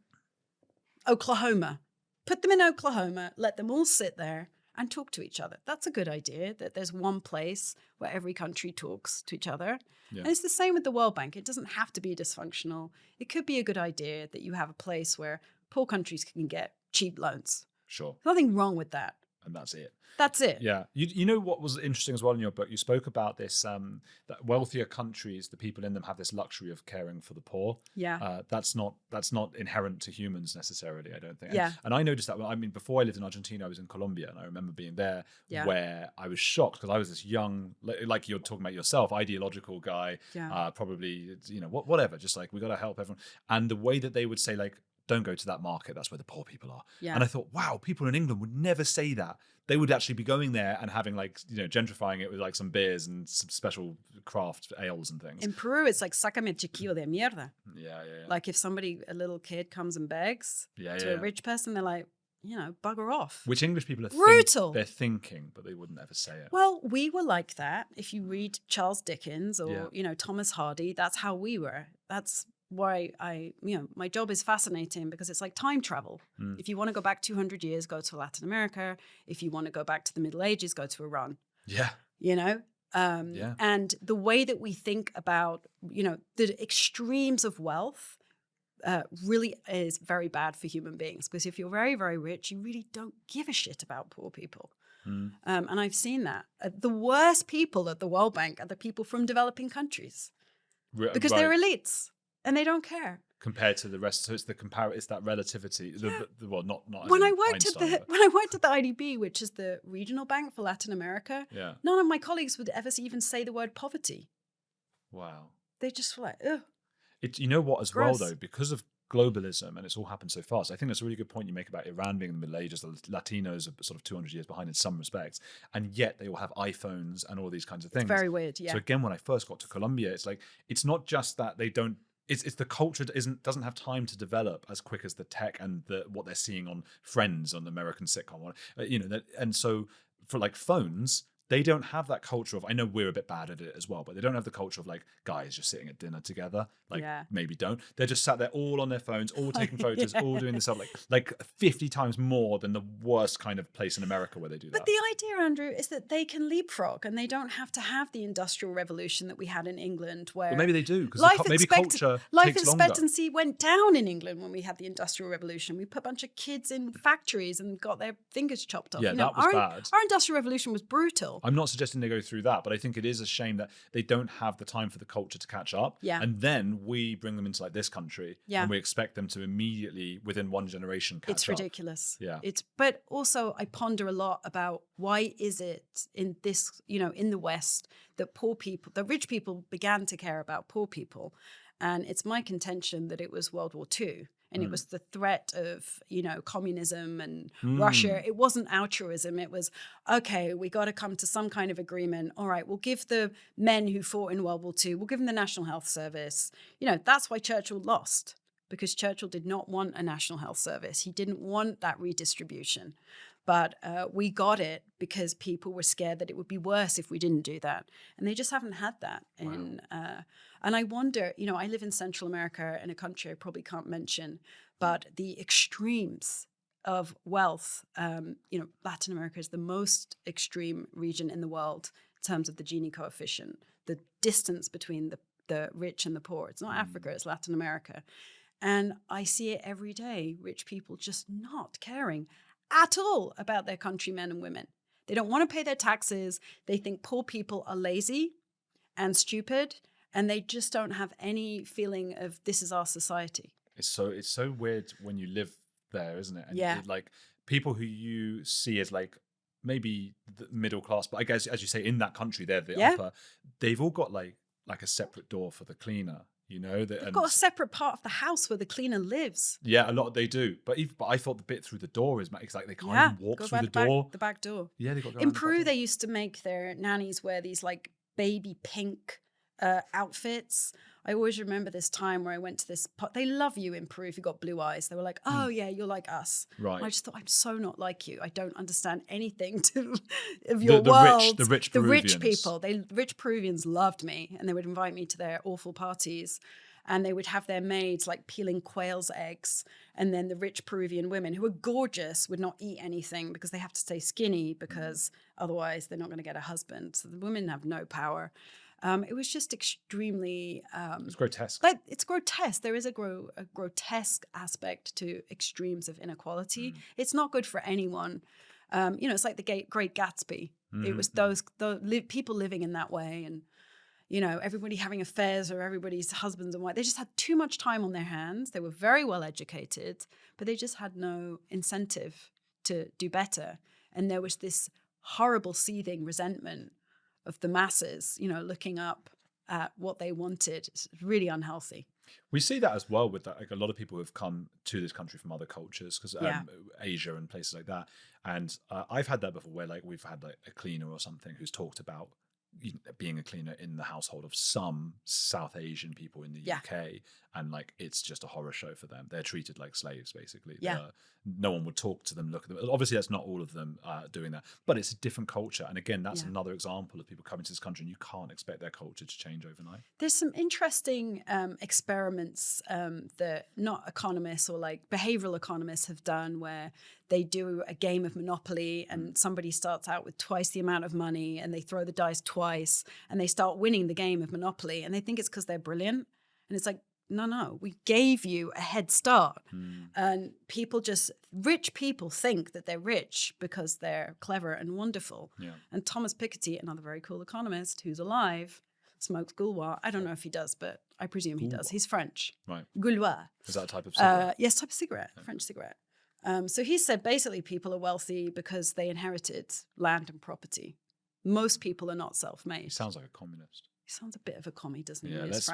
Oklahoma. Put them in Oklahoma, let them all sit there and talk to each other. That's a good idea, that there's one place where every country talks to each other. Yeah. And it's the same with the World Bank. It doesn't have to be dysfunctional. It could be a good idea that you have a place where poor countries can get cheap loans. Sure. There's nothing wrong with that. and that's it. That's it. Yeah. You know what was interesting as well in your book? You spoke about this, that wealthier countries, the people in them have this luxury of caring for the poor. Yeah. That's not inherent to humans necessarily, I don't think. Yeah. And I noticed that, I mean, before I lived in Argentina, I was in Colombia, and I remember being there Yeah. where I was shocked because I was this young, like you're talking about yourself, ideological guy, Yeah. probably, whatever, just like, we got to help everyone. And the way that they would say, like, don't go to that market, that's where the poor people are. Yeah. And I thought, wow, people in England would never say that. They would actually be going there and having, like, gentrifying it with like some beers and some special craft ales and things. In Peru, it's like, sácame chiquillo de mierda. Yeah. Like if a little kid comes and begs to a rich person, they're like, bugger off. Which English people are brutal. They're thinking, but they wouldn't ever say it. Well, we were like that. If you read Charles Dickens or, Thomas Hardy, that's how we were. That's why my job is fascinating, because it's like time travel. If you want to go back 200 years, go to Latin America. If you want to go back to the Middle Ages, go to Iran. Yeah. And the way that we think about, the extremes of wealth really is very bad for human beings, because if you're very, very rich, you really don't give a shit about poor people. And I've seen that. The worst people at the World Bank are the people from developing countries, because they're elites and they don't care. Compared to the rest, so it's that relativity. Not when I worked at the IDB, which is the regional bank for Latin America, none of my colleagues would ever even say the word poverty. Wow. They just were like, ugh. You know what, as Gross. well though, because of globalism and it's all happened so fast, I think that's a really good point you make about Iran being in the Middle Ages. The Latinos are sort of 200 years behind in some respects, and yet they all have iPhones and all these kinds of things. It's very weird, yeah. So again, when I first got to Colombia, it's like, it's not just that they don't. It's the culture doesn't have time to develop as quick as the tech and what they're seeing on Friends, on the American sitcom, and so for like phones, they don't have that culture of, I know we're a bit bad at it as well, but they don't have the culture of like guys just sitting at dinner together. Like maybe don't. They're just sat there all on their phones, all taking photos, all doing this stuff, like 50 times more than the worst kind of place in America where they do that. But the idea, Andrew, is that they can leapfrog and they don't have to have the industrial revolution that we had in England, where maybe they do, because maybe culture life takes expectancy went down in England when we had the industrial revolution. We put a bunch of kids in factories and got their fingers chopped off. Yeah, that was bad. Our industrial revolution was brutal. I'm not suggesting they go through that, but I think it is a shame that they don't have the time for the culture to catch up. Yeah. And then we bring them into like this country, and we expect them to immediately, within one generation, catch up. It's ridiculous. Yeah. But also I ponder a lot about why is it in this, in the West, that the rich people began to care about poor people. And it's my contention that it was World War II. And it was the threat of, communism and Russia. It wasn't altruism. It was, okay, we got to come to some kind of agreement. All right, we'll give the men who fought in World War II, we'll give them the National Health Service. That's why Churchill lost, because Churchill did not want a National Health Service. He didn't want that redistribution. But we got it because people were scared that it would be worse if we didn't do that. And they just haven't had that. Wow. And I wonder, I live in Central America, in a country I probably can't mention, but the extremes of wealth, Latin America is the most extreme region in the world in terms of the Gini coefficient, the distance between the rich and the poor. It's not Africa, it's Latin America. And I see it every day, rich people just not caring at all about their countrymen and women. They don't want to pay their taxes. They think poor people are lazy and stupid, and they just don't have any feeling of this is our society. It's so weird when you live there, isn't it? And like people who you see as like maybe the middle class, but I guess, as you say, in that country, they're the upper. They've all got like a separate door for the cleaner. They've got a separate part of the house where the cleaner lives. Yeah, a lot they do. But I thought the bit through the door is like they can't even walk through the door. The back door. Yeah, they got to go in Peru. They used to make their nannies wear these like baby pink outfits. I always remember this time where I went to this. They love you in Peru if you got blue eyes. They were like, "Oh yeah, you're like us." Right. And I just thought, I'm so not like you. I don't understand anything of your world. The rich people. The rich Peruvians loved me, and they would invite me to their awful parties. And they would have their maids like peeling quail's eggs. And then the rich Peruvian women, who are gorgeous, would not eat anything because they have to stay skinny, because otherwise they're not going to get a husband. So the women have no power. It was just extremely... it's grotesque. But it's grotesque. There is a grotesque aspect to extremes of inequality. It's not good for anyone. It's like the Great Gatsby. It was people living in that way, and everybody having affairs, or everybody's husbands and wives. They just had too much time on their hands. They were very well educated, but they just had no incentive to do better. And there was this horrible seething resentment of the masses, looking up at what they wanted. It's really unhealthy. We see that as well with that. Like, a lot of people have come to this country from other cultures, because Asia and places like that. And I've had that before, where like we've had like a cleaner or something who's talked about being a cleaner in the household of some South Asian people in the UK, and like it's just a horror show for them. They're treated like slaves, basically. No one would talk to them, look at them. Obviously, that's not all of them doing that, but it's a different culture. And again, that's another example of people coming to this country, and you can't expect their culture to change overnight. There's some interesting experiments that not economists or like behavioral economists have done, where they do a game of Monopoly, and somebody starts out with twice the amount of money, and they throw the dice twice, and they start winning the game of Monopoly, and they think it's because they're brilliant. And it's like, no, we gave you a head start. And rich people think that they're rich because they're clever and wonderful. And Thomas Piketty, another very cool economist who's alive, smokes Gaulois. I don't know if he does, but I presume he does. He's French. Right. Gaulois. Is that a type of cigarette? Yes, type of cigarette, French cigarette. So he said basically people are wealthy because they inherited land and property. Most people are not self-made. He sounds like a communist. He sounds a bit of a commie, doesn't he? Yeah, let's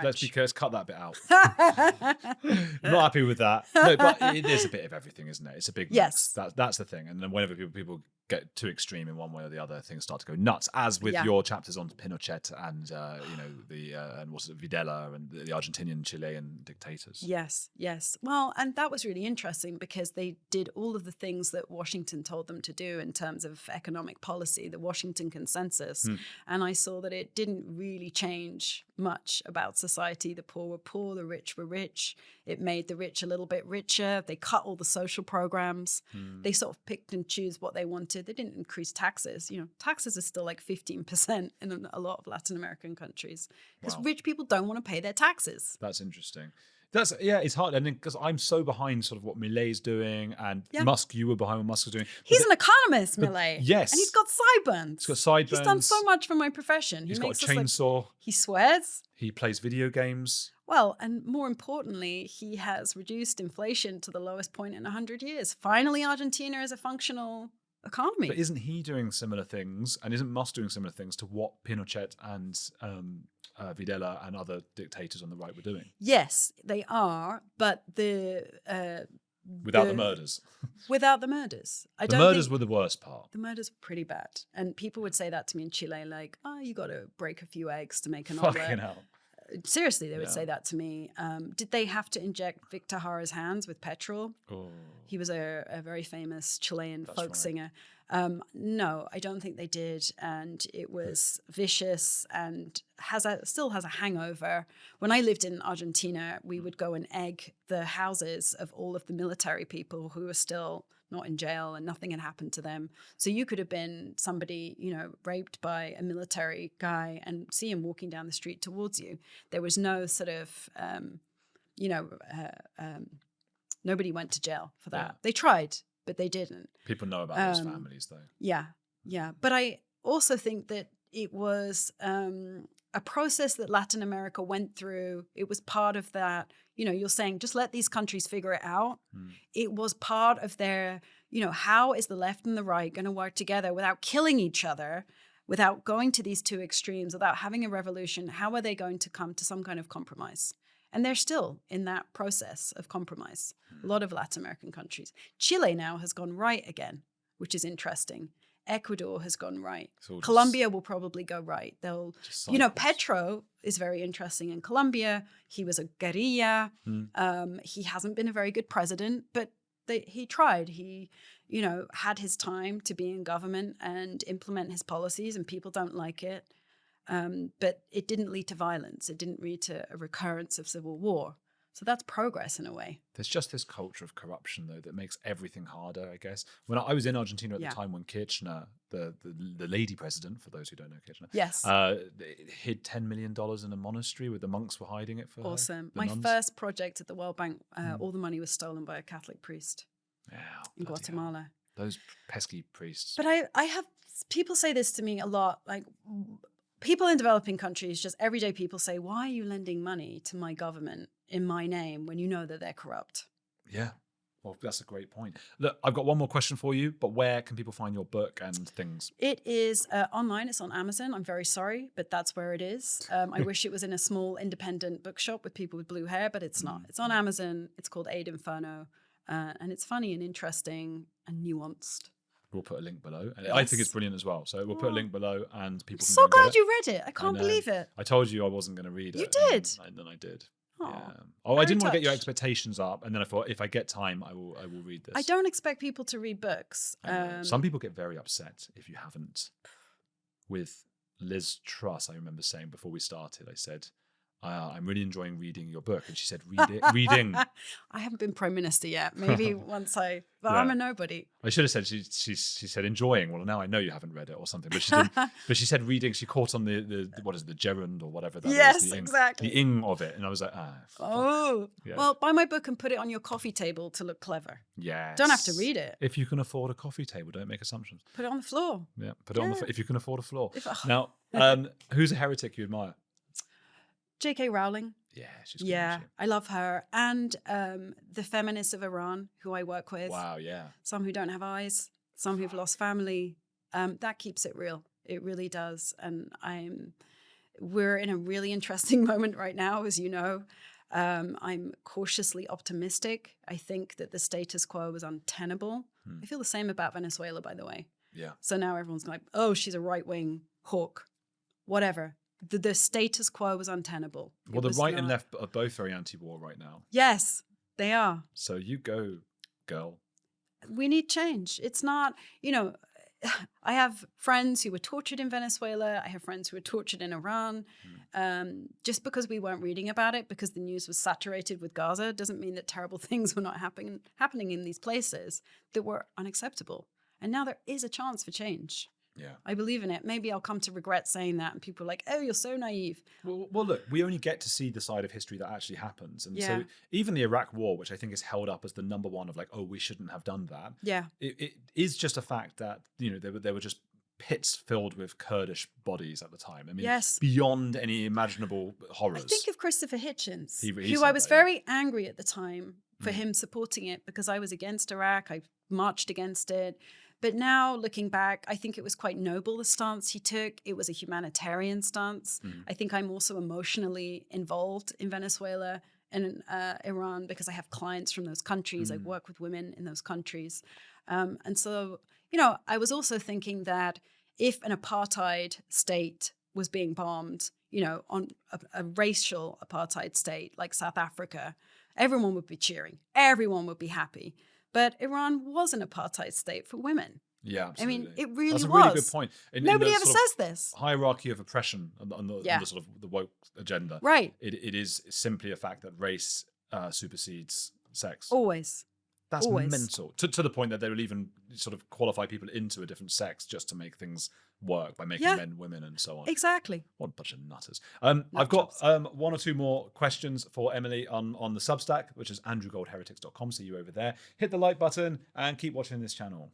cut that bit out. I'm not happy with that. No, but it is a bit of everything, isn't it? It's a big mix. Yes. That's the thing. And then whenever people get too extreme in one way or the other, things start to go nuts. As with your chapters on Pinochet and and what's it, Videla and the Argentinian, Chilean dictators. Yes. Well, and that was really interesting because they did all of the things that Washington told them to do in terms of economic policy, the Washington Consensus. And I saw that it didn't really change much about society. The poor were poor, the rich were rich. It made the rich a little bit richer. They cut all the social programs. They sort of picked and choose what they wanted. They didn't increase taxes. Taxes are still like 15% in a lot of Latin American countries because rich people don't want to pay their taxes. That's interesting. It's hard. And then because I'm so behind sort of what Millet's doing, and Musk, you were behind what Musk was doing. He's an economist, Millet. Yes. And he's got sideburns. He's done so much for my profession. He's got a chainsaw. He swears. He plays video games. Well, and more importantly, he has reduced inflation to the lowest point in 100 years. Finally, Argentina is a functional economy. But isn't he doing similar things, and isn't Musk doing similar things to what Pinochet and Videla and other dictators on the right were doing? Yes, they are, but without the murders. Without the murders. The murders were the worst part. The murders were pretty bad. And people would say that to me in Chile, like, you got to break a few eggs to make an omelette. Fucking hell. Seriously, they would say that to me. Did they have to inject Victor Jara's hands with petrol? Oh. He was a very famous Chilean folk singer. No, I don't think they did. And it was vicious and still has a hangover. When I lived in Argentina, we would go and egg the houses of all of the military people who were still not in jail and nothing had happened to them. So you could have been somebody, raped by a military guy and see him walking down the street towards you. There was no sort of, nobody went to jail for that. Yeah. They tried, but they didn't. People know about those families, though. Yeah. But I also think that it was a process that Latin America went through. It was part of that, you're saying, just let these countries figure it out. It was part of their, how is the left and the right going to work together without killing each other, without going to these two extremes, without having a revolution? How are they going to come to some kind of compromise? And they're still in that process of compromise. A lot of Latin American countries. Chile now has gone right again, which is interesting. Ecuador has gone right. Colombia will probably go right. Petro is very interesting in Colombia. He was a guerrilla. He hasn't been a very good president, but he tried. He, had his time to be in government and implement his policies, and people don't like it. But it didn't lead to violence. It didn't lead to a recurrence of civil war. So that's progress in a way. There's just this culture of corruption, though, that makes everything harder, I guess. When I was in Argentina at the time when Kirchner, the lady president, for those who don't know Kirchner, hid $10 million in a monastery where the monks were hiding it for Awesome. My first project at the World Bank, all the money was stolen by a Catholic priest in Guatemala. Those pesky priests. But I have people say this to me a lot, like people in developing countries, just everyday people say, why are you lending money to my government in my name when you know that they're corrupt? Yeah. Well, that's a great point. Look, I've got one more question for you, but where can people find your book and things? It is online. It's on Amazon. I'm very sorry, but that's where it is. I wish it was in a small independent bookshop with people with blue hair, but it's not. It's on Amazon. It's called Aid Inferno. And it's funny and interesting and nuanced. We'll put a link below. And Yes. I think it's brilliant as well. So we'll put a link below and people can So go and get glad it. you read it. I can't know. believe it. I told you I wasn't going to read it. You did. And then I did. Aw, Yeah. Oh, I very didn't want to get your touched. expectations up. And then I thought, if I get time, I will read this. I don't expect people to read books. I know. Some people get very upset if you haven't. With Liz Truss, I remember saying before we started, I said, I'm really enjoying reading your book. And she said, reading. I haven't been prime minister yet. Maybe once but Yeah. I'm a nobody. I should have said, she said enjoying. Well, now I know you haven't read it or something. But she didn't. But she said reading. She caught on the what is it, the gerund or whatever that is. Yes, The ing, exactly. The ing of it. And I was like, fuck. Oh, Yeah. well, buy my book and put it on your coffee table to look clever. Yes. Don't have to read it. If you can afford a coffee table, don't make assumptions. Put it on the floor. Yeah, put it on Yeah. if you can afford a floor. If- Now, who's a heretic you admire? J.K. Rowling. Yeah, she's good. Yeah, isn't I love her. And the feminists of Iran who I work she? with. Wow, yeah. Some who don't have eyes, some who've lost family. That keeps it real. It really does. And we're in a really interesting moment right now, as you know. I'm cautiously optimistic. I think that the status quo is untenable. I feel the same about Venezuela, by the way. Yeah. So now everyone's like, oh, she's a right-wing hawk. Whatever. The status quo was untenable. It Well, the was right and not- left are both very anti-war right now. Yes, they are. So you go, girl. We need change. It's not, I have friends who were tortured in Venezuela. I have friends who were tortured in Iran. Just because we weren't reading about it, because the news was saturated with Gaza, doesn't mean that terrible things were not happening in these places that were unacceptable. And now there is a chance for change. Yeah. I believe in it. Maybe I'll come to regret saying that. And people are like, oh, you're so naive. Well, look, we only get to see the side of history that actually happens. And Yeah. so even the Iraq war, which I think is held up as the number one of like, oh, we shouldn't have done that. Yeah. It is just a fact that, there were just pits filled with Kurdish bodies at the time. I mean, Yes. beyond any imaginable horrors. I think of Christopher Hitchens, He who said I was that, yeah. very angry at the time for him supporting it because I was against Iraq. I marched against it. But now looking back, I think it was quite noble, the stance he took. It was a humanitarian stance. I think I'm also emotionally involved in Venezuela and Iran because I have clients from those countries. I work with women in those countries. And so, I was also thinking that if an apartheid state was being bombed, on a racial apartheid state like South Africa, everyone would be cheering. Everyone would be happy. But Iran was an apartheid state for women. Yeah, I absolutely. mean, it really That's a was. really good point. In Nobody the ever sort of says this. hierarchy of oppression on the Yeah. sort of the woke agenda. Right. It is simply a fact that race supersedes sex. Always. That's always. mental. To the point that they will even sort of qualify people into a different sex just to make things work by making Yeah. men women and so on. Exactly. What a bunch of nutters. I've got one or two more questions for Emily on the Substack, which is andrewgoldheretics.com. See you over there. Hit the like button and keep watching this channel.